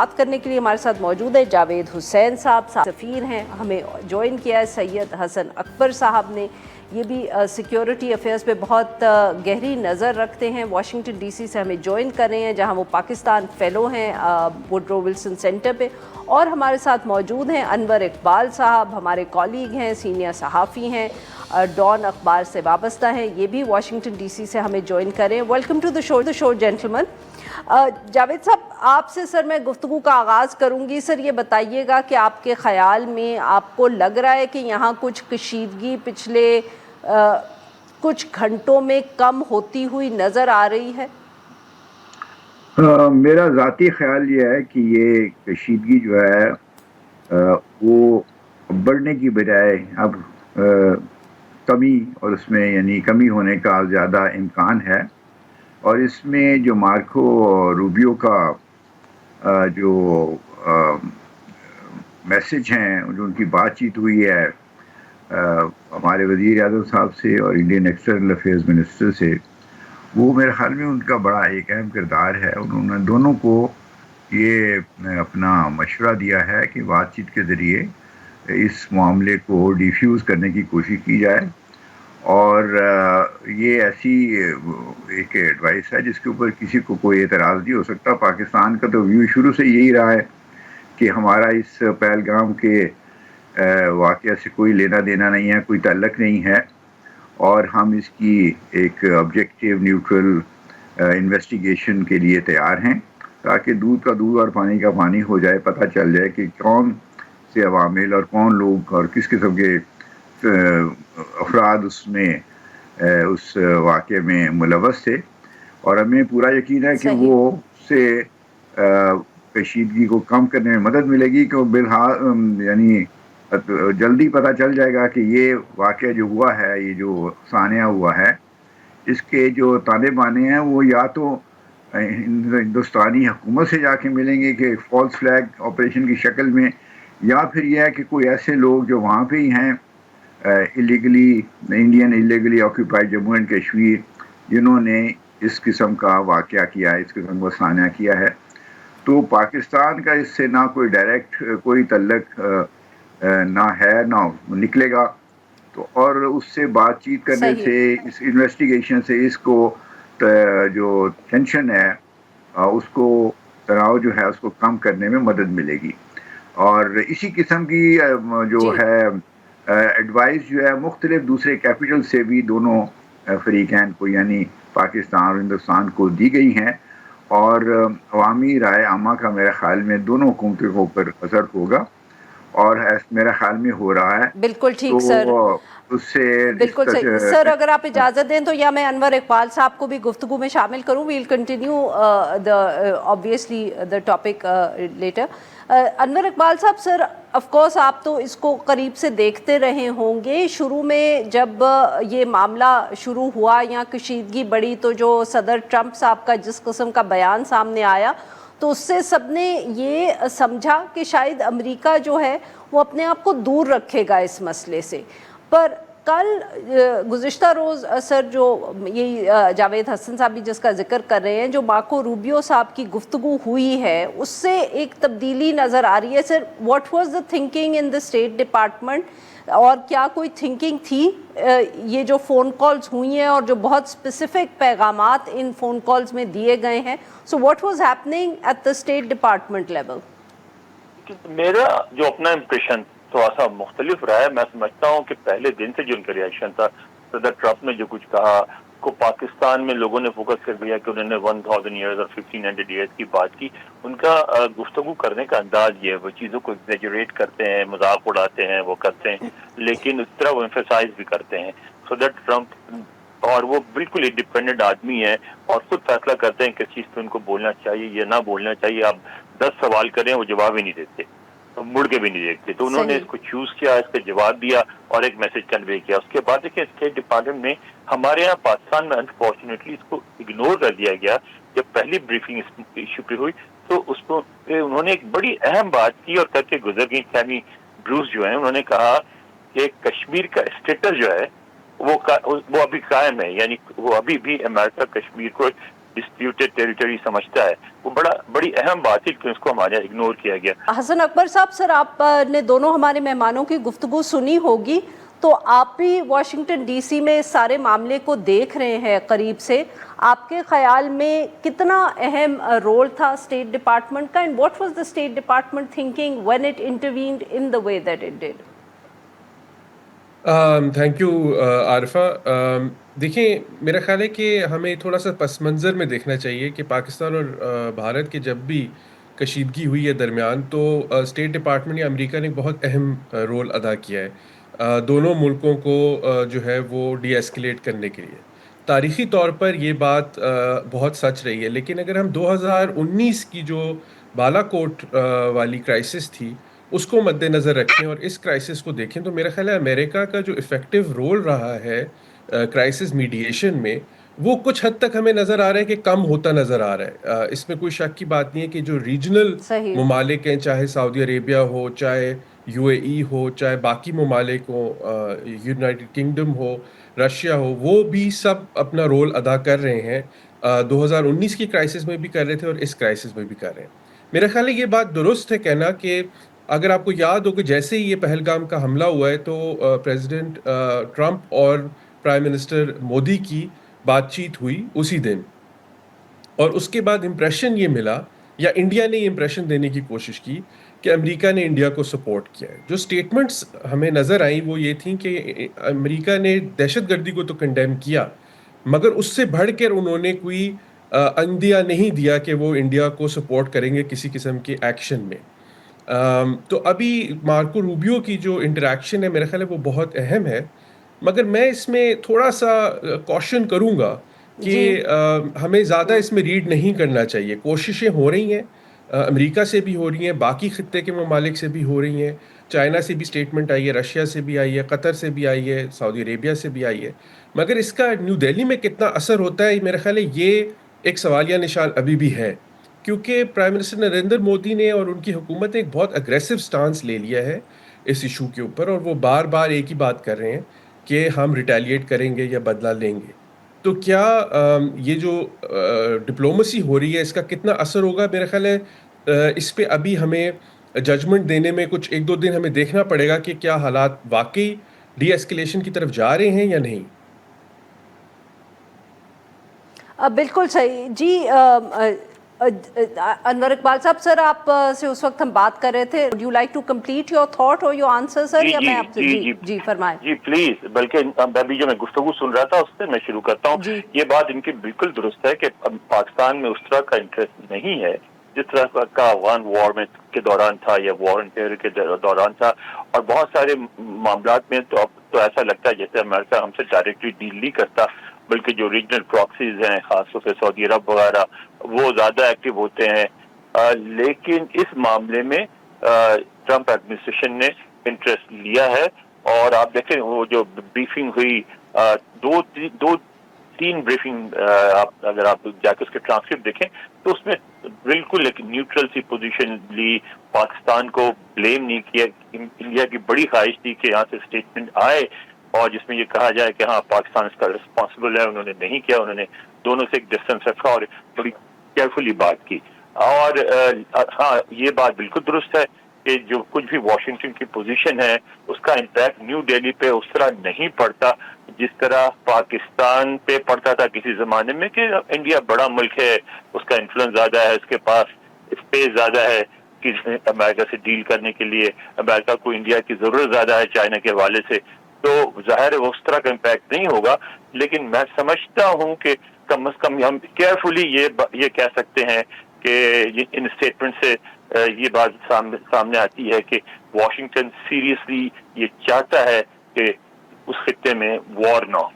بات کرنے کے لیے ہمارے ساتھ موجود ہے جاوید حسین صاحب، سفیر ہیں، ہمیں جوائن کیا ہے سید حسن اکبر صاحب نے، یہ بھی سیکیورٹی افیئرز پہ بہت گہری نظر رکھتے ہیں، واشنگٹن ڈی سی سے ہمیں جوائن کر رہے ہیں جہاں وہ پاکستان فیلو ہیں ووڈرو ولسن سینٹر پہ، اور ہمارے ساتھ موجود ہیں انور اقبال صاحب، ہمارے کولیگ ہیں، سینئر صحافی ہیں، ڈان اخبار سے وابستہ ہیں، یہ بھی واشنگٹن ڈی سی سے ہمیں جوائن کریں۔ ویلکم ٹو دا شو جینٹلمن۔ جاوید صاحب، آپ سے سر میں گفتگو کا آغاز کروں گی۔ سر یہ بتائیے گا کہ آپ کے خیال میں آپ کو لگ رہا ہے کہ یہاں کچھ کشیدگی پچھلے کچھ گھنٹوں میں کم ہوتی ہوئی نظر آ رہی ہے؟ میرا ذاتی خیال یہ ہے کہ یہ کشیدگی جو ہے وہ بڑھنے کی بجائے اب کمی، اور اس میں یعنی کمی ہونے کا زیادہ امکان ہے، اور اس میں جو مارکو روبیو کا جو میسج ہیں، جو ان کی بات چیت ہوئی ہے ہمارے وزیر اعظم صاحب سے اور انڈین ایکسٹرنل افیئرز منسٹر سے، وہ میرے خیال میں ان کا بڑا ایک اہم کردار ہے۔ انہوں نے دونوں کو یہ اپنا مشورہ دیا ہے کہ بات چیت کے ذریعے اس معاملے کو ڈیفیوز کرنے کی کوشش کی جائے، اور یہ ایسی ایک ایڈوائس ہے جس کے اوپر کسی کو کوئی اعتراض نہیں ہو سکتا۔ پاکستان کا تو ویو شروع سے یہی رہا ہے کہ ہمارا اس پہلگام کے واقعہ سے کوئی لینا دینا نہیں ہے، کوئی تعلق نہیں ہے، اور ہم اس کی ایک آبجیکٹیو نیوٹرل انویسٹیگیشن کے لیے تیار ہیں، تاکہ دودھ کا دودھ اور پانی کا پانی ہو جائے، پتہ چل جائے کہ کون سے عوامل اور کون لوگ اور کس قسم کے افراد اس میں اس واقعے میں ملوث تھے، اور ہمیں پورا یقین ہے کہ صحیح۔ وہ سے کشیدگی کو کم کرنے میں مدد ملے گی، کہ یعنی جلدی پتہ چل جائے گا کہ یہ واقعہ جو ہوا ہے، یہ جو سانحہ ہوا ہے، اس کے جو تانے بانے ہیں وہ یا تو ہندوستانی حکومت سے جا کے ملیں گے کہ فالس فلیگ آپریشن کی شکل میں، یا پھر یہ ہے کہ کوئی ایسے لوگ جو وہاں پہ ہی ہیں Indian illegally occupied Jammu and Kashmir, جنہوں نے اس قسم کا واقعہ کیا ہے، اس قسم کا سانحہ کیا ہے۔ تو پاکستان کا اس سے نہ کوئی ڈائریکٹ کوئی تعلق نہ ہے، نہ نکلے گا، تو اور اس سے بات چیت کرنے صحیح۔ سے، اس انویسٹیگیشن سے، اس کو جو ٹینشن ہے، اس کو تناؤ جو ہے اس کو کم کرنے میں مدد ملے گی۔ اور اسی قسم کی جو جی۔ ہے ایڈوائس جو ہے مختلف دوسرے کیپٹل سے بھی دونوں فریقین کو، یعنی پاکستان اور ہندوستان کو دی گئی ہیں، اور عوامی رائے عامہ کا میرے خیال میں دونوں حکومتوں کے اوپر اثر ہوگا، اور میرا خیال میں ہو رہا ہے۔ بالکل ٹھیک سر، تو اس سے بالکل صحیح سر۔ اگر آپ اجازت دیں تو یا میں انور اقبال صاحب کو بھی گفتگو میں شامل کروں۔ Well continue obviously the topic later۔ Anwar Iqbal sahab, sir of course آپ تو اس کو قریب سے دیکھتے رہے ہوں گے۔ شروع میں جب یہ معاملہ شروع ہوا یا کشیدگی بڑھی، تو جو صدر ٹرمپ صاحب کا جس قسم کا بیان سامنے آیا، تو اس سے سب نے یہ سمجھا کہ شاید امریکہ جو ہے وہ اپنے آپ کو دور رکھے گا اس مسئلے سے۔ پر کل گزشتہ روز سر، جو یہی جاوید حسن صاحب بھی جس کا ذکر کر رہے ہیں، جو مارکو روبیو صاحب کی گفتگو ہوئی ہے، اس سے ایک تبدیلی نظر آ رہی ہے۔ Sir, what was the thinking in the state department, اور کیا کوئی تھنکنگ تھی یہ جو فون کالز ہوئی ہیں اور جو بہت اسپیسیفک پیغامات ان فون کالز میں دیے گئے ہیں؟ So what was happening at the state department level? میرا جو اپنا امپریشن تھوڑا سا مختلف رہا ہے۔ میں سمجھتا ہوں کہ پہلے دن سے جو ان کا ریئیکشن تھا، صدر ٹرمپ نے جو کچھ کہا، کو پاکستان میں لوگوں نے فوکس کر دیا کہ انہوں نے 1000 ایئرز اور 1500 ایئرز کی بات کی۔ ان کا گفتگو کرنے کا انداز یہ ہے، وہ چیزوں کو ایگزیجریٹ کرتے ہیں، مذاق اڑاتے ہیں، وہ کرتے ہیں، لیکن اس طرح وہ ایمفیسائز بھی کرتے ہیں۔ صدر ٹرمپ، اور وہ بالکل انڈیپینڈنٹ آدمی ہے اور خود فیصلہ کرتے ہیں کس چیز پہ ان کو بولنا چاہیے یا نہ بولنا چاہیے۔ آپ 10 سوال کریں وہ جواب ہی نہیں دیتے، مڑ کے بھی نہیں دیکھتے۔ تو انہوں نے اس کو چوز کیا، اس کا جواب دیا اور ایک میسج کنوے کیا۔ اس کے بعد دیکھیں اسٹیٹ ڈپارٹمنٹ میں ہمارے یہاں پاکستان میں انفارچونیٹلی اس کو اگنور کر دیا گیا۔ جب پہلی بریفنگ اس ایشو پہ ہوئی تو اس کو انہوں نے ایک بڑی اہم بات کی اور کر کے گزر گئی۔ سیمی بروس جو ہیں، انہوں نے کہا کہ کشمیر کا اسٹیٹس جو ہے وہ ابھی قائم ہے، یعنی وہ ابھی بھی امریکہ کشمیر کو ڈسپیوٹڈ ٹیریٹری سمجھتا ہے. وہ بڑی اہم بات ہے کہ اس کو ہمارے اگنور کیا گیا. حسن اکبر صاحب، سر آپ نے دونوں ہمارے مہمانوں کی گفتگو سنی ہوگی، تو آپ بھی واشنگٹن ڈی سی میں اس سارے معاملے کو دیکھ رہے ہیں قریب سے. آپ کے خیال میں کتنا اہم رول تھا اسٹیٹ ڈپارٹمنٹ کا، and what was the state department thinking when it intervened in the way that it did? Thank you Arfa. دیکھیں، میرا خیال ہے کہ ہمیں تھوڑا سا پس منظر میں دیکھنا چاہیے کہ پاکستان اور بھارت کے جب بھی کشیدگی ہوئی ہے درمیان، تو اسٹیٹ ڈپارٹمنٹ یا امریکہ نے بہت اہم رول ادا کیا ہے دونوں ملکوں کو جو ہے وہ ڈی ایسکیلیٹ کرنے کے لیے. تاریخی طور پر یہ بات بہت سچ رہی ہے. لیکن اگر ہم 2019 کی جو بالا کوٹ والی کرائسس تھی اس کو مد نظر رکھیں اور اس کرائسس کو دیکھیں، تو میرا خیال ہے امریکہ کا جو افیکٹو رول رہا ہے کرائسس میڈیشن میں، وہ کچھ حد تک ہمیں نظر آ رہا ہے کہ کم ہوتا نظر آ رہا ہے. اس میں کوئی شک کی بات نہیں ہے کہ جو ریجنل صحیح. ممالک ہیں، چاہے سعودی عربیہ ہو، چاہے یو اے ای ہو، چاہے باقی ممالک ہوں، یونائٹڈ کنگڈم ہو، رشیا ہو، وہ بھی سب اپنا رول ادا کر رہے ہیں. 2019 کی کرائسس میں بھی کر رہے تھے اور اس کرائسس میں بھی کر رہے ہیں. میرا خیال ہے یہ بات درست ہے کہنا کہ اگر آپ کو یاد ہو کہ جیسے ہی یہ پہلگام کا حملہ ہوا ہے تو پریزیڈنٹ ٹرمپ اور پرائم منسٹر مودی کی بات چیت ہوئی اسی دن، اور اس کے بعد امپریشن یہ ملا، یا انڈیا نے یہ امپریشن دینے کی کوشش کی کہ امریکہ نے انڈیا کو سپورٹ کیا ہے. جو سٹیٹمنٹس ہمیں نظر آئیں وہ یہ تھیں کہ امریکہ نے دہشت گردی کو تو کنڈیم کیا، مگر اس سے بڑھ کر انہوں نے کوئی اندیا نہیں دیا کہ وہ انڈیا کو سپورٹ کریں گے کسی قسم کے ایکشن میں. تو ابھی مارکو روبیو کی جو انٹریکشن ہے میرا خیال ہے وہ بہت اہم ہے، مگر میں اس میں تھوڑا سا کوشن کروں گا کہ ہمیں زیادہ اس میں ریڈ نہیں کرنا چاہیے. کوششیں ہو رہی ہیں، امریکہ سے بھی ہو رہی ہیں، باقی خطے کے ممالک سے بھی ہو رہی ہیں، چائنا سے بھی سٹیٹمنٹ آئی ہے، رشیا سے بھی آئی ہے، قطر سے بھی آئی ہے، سعودی عربیہ سے بھی آئی ہے. مگر اس کا نیو دہلی میں کتنا اثر ہوتا ہے میرا خیال ہے یہ ایک سوالیہ نشان ابھی بھی ہے، کیونکہ پرائم منسٹر نریندر مودی نے اور ان کی حکومت نے ایک بہت اگریسو سٹانس لے لیا ہے اس ایشو کے اوپر، اور وہ بار بار ایک ہی بات کر رہے ہیں کہ ہم ریٹیلیٹ کریں گے یا بدلہ لیں گے. تو کیا یہ جو ڈپلومسی ہو رہی ہے اس کا کتنا اثر ہوگا؟ میرا خیال ہے اس پہ ابھی ہمیں ججمنٹ دینے میں کچھ 1-2 دن ہمیں دیکھنا پڑے گا کہ کیا حالات واقعی ڈی ایسکیلیشن کی طرف جا رہے ہیں یا نہیں. بالکل صحیح جی. انور اقبال صاحب، سر آپ سے اس وقت ہم بات کر رہے تھے. Would you like to complete your thought or your answer, sir؟ یا میں آپ سے جی فرمائیں. جی پلیز، بلکہ ابھی جو میں گفتگو سن رہا تھا اس سے میں شروع کرتا ہوں. یہ بات ان کی بالکل درست ہے کہ پاکستان میں اس طرح کا انٹرسٹ نہیں ہے جس طرح کا افغان وار میں کے دوران تھا یا وار ان ٹیرر کے دوران تھا. اور بہت سارے معاملات میں تو ایسا لگتا ہے جیسے امریکہ ہم سے ڈائریکٹلی ڈیل نہیں کرتا، بلکہ جو ریجنل پراکسیز ہیں خاص طور سے سعودی عرب وغیرہ وہ زیادہ ایکٹیو ہوتے ہیں. لیکن اس معاملے میں ٹرمپ ایڈمنسٹریشن نے انٹرسٹ لیا ہے. اور آپ دیکھیں وہ جو بریفنگ ہوئی، دو تین بریفنگ، اگر آپ جا کے اس کے ٹرانسکرپٹ دیکھیں تو اس میں بالکل ایک نیوٹرل سی پوزیشن لی، پاکستان کو بلیم نہیں کیا. انڈیا کی بڑی خواہش تھی کہ یہاں سے اسٹیٹمنٹ آئے اور جس میں یہ کہا جائے کہ ہاں پاکستان اس کا رسپانسبل ہے. انہوں نے نہیں کیا، انہوں نے دونوں سے ایک ڈسٹینس رکھا اور بڑی کیئرفلی بات کی. اور ہاں یہ بات بالکل درست ہے کہ جو کچھ بھی واشنگٹن کی پوزیشن ہے اس کا امپیکٹ نیو دہلی پہ اس طرح نہیں پڑتا جس طرح پاکستان پہ پڑتا تھا کسی زمانے میں، کہ انڈیا بڑا ملک ہے، اس کا انفلوئنس زیادہ ہے، اس کے پاس اسپیس زیادہ ہے کہ امریکہ سے ڈیل کرنے کے لیے. امریکہ کو انڈیا کی ضرورت زیادہ ہے چائنا کے حوالے سے، تو ظاہر ہے اس طرح کا امپیکٹ نہیں ہوگا. لیکن میں سمجھتا ہوں کہ کم از کم ہم کیئرفلی یہ کہہ سکتے ہیں کہ ان اسٹیٹمنٹ سے یہ بات سامنے آتی ہے کہ واشنگٹن سیریسلی یہ چاہتا ہے کہ اس خطے میں وار نہ ہو.